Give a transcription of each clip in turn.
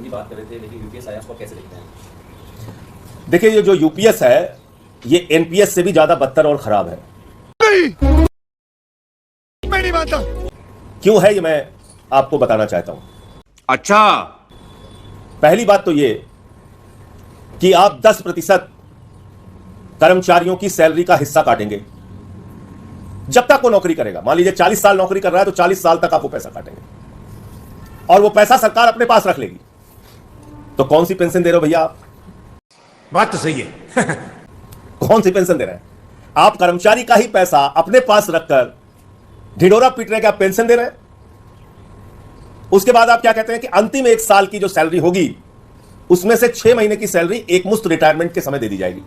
की बात कर रहे थे, लेकिन यूपीएस आया, उसको कैसे देखते हैं? देखिए, ये जो यूपीएस है ये एनपीएस से भी ज्यादा बदतर और खराब है। मैं नहीं मानता। क्यों है ये मैं आपको बताना चाहता हूं। अच्छा, पहली बात तो ये कि आप 10% कर्मचारियों की सैलरी का हिस्सा काटेंगे जब तक वो नौकरी करेगा। मान लीजिए 40 साल नौकरी कर रहा है तो 40 साल तक आप वो पैसा काटेंगे और वो पैसा सरकार अपने पास रख लेगी। तो कौन सी पेंशन दे रहे हो भैया आप? बात तो सही है। कौन सी पेंशन दे रहे हैं आप? कर्मचारी का ही पैसा अपने पास रखकर ढिढोरा पीट रहे हैं कि आप पेंशन दे रहे हैं। उसके बाद आप क्या कहते हैं कि अंतिम 1 साल की जो सैलरी होगी उसमें से 6 महीने की सैलरी एक मुश्त रिटायरमेंट के समय दे दी जाएगी।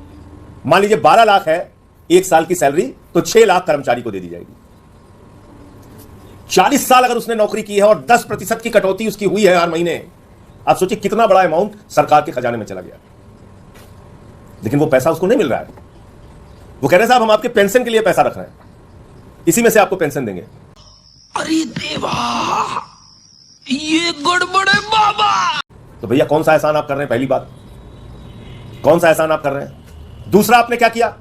मान लीजिए 12 लाख है 1 साल की सैलरी, तो 6 लाख कर्मचारी को दे दी जाएगी। 40 साल अगर उसने नौकरी की है और 10% की कटौती उसकी हुई है हर महीने, आप सोचिए कितना बड़ा अमाउंट सरकार के खजाने में चला गया। लेकिन वो पैसा उसको नहीं मिल रहा है। वो कह रहे हैं साहब हम आपके पेंशन के लिए पैसा रख रहे हैं, इसी में से आपको पेंशन देंगे। अरे देवा, ये गड़बड़ है बाबा। तो भैया कौन सा एहसान आप कर रहे हैं? पहली बात, कौन सा एहसान आप कर रहे हैं? दूसरा, आपने क्या किया,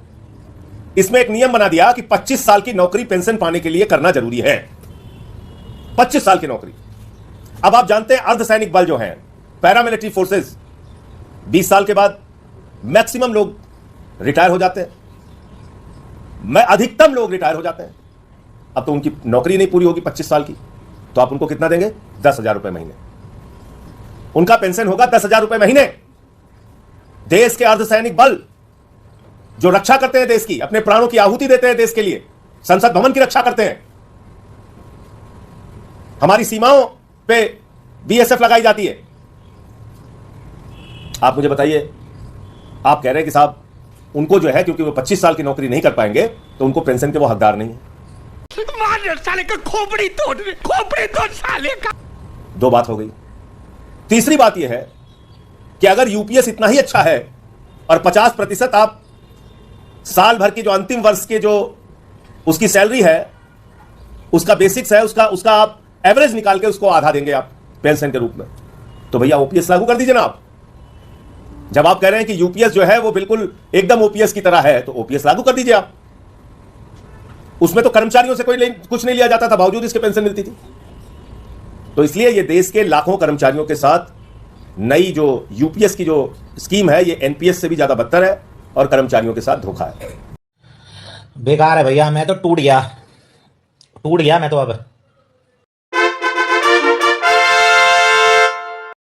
इसमें एक नियम बना दिया कि 25 साल की नौकरी पेंशन पाने के लिए करना जरूरी है। 25 साल की नौकरी। अब आप जानते हैं अर्धसैनिक बल जो हैं, पैरामिलिट्री फोर्सेस, 20 साल के बाद मैक्सिमम लोग रिटायर हो जाते हैं, अधिकतम लोग रिटायर हो जाते हैं। अब तो उनकी नौकरी नहीं पूरी होगी 25 साल की, तो आप उनको कितना देंगे? 10,000 रुपए महीने। उनका पेंशन होगा 10,000 रुपए महीने। देश के अर्धसैनिक बल जो रक्षा करते हैं देश की, अपने प्राणों की आहुति देते हैं देश के लिए, संसद भवन की रक्षा करते हैं, हमारी सीमाओं पे बीएसएफ लगाई जाती है। आप मुझे बताइए, आप कह रहे हैं कि साहब उनको जो है क्योंकि वो 25 साल की नौकरी नहीं कर पाएंगे तो उनको पेंशन के वो हकदार नहीं है। साले का खोपड़ी तोड़ साले का। 2 बात हो गई। तीसरी बात यह है कि अगर यूपीएस इतना ही अच्छा है और 50% आप साल भर की जो अंतिम वर्ष के जो उसकी सैलरी है, उसका बेसिक्स है, उसका आप एवरेज निकाल के उसको आधा देंगे आप पेंशन के रूप में, तो भैया ओपीएस लागू कर दीजिए ना आप। जब आप कह रहे हैं कि यूपीएस जो है वो बिल्कुल एकदम ओपीएस की तरह है, तो ओपीएस लागू कर दीजिए आप। उसमें तो कर्मचारियों से कुछ नहीं लिया जाता था, बावजूद इसके पेंशन मिलती थी। तो इसलिए ये देश के लाखों कर्मचारियों के साथ नई जो यूपीएस की जो स्कीम है, ये एनपीएस से भी ज्यादा बदतर है और कर्मचारियों के साथ धोखा है। बेकार है भैया, मैं तो टूट गया मैं तो अब।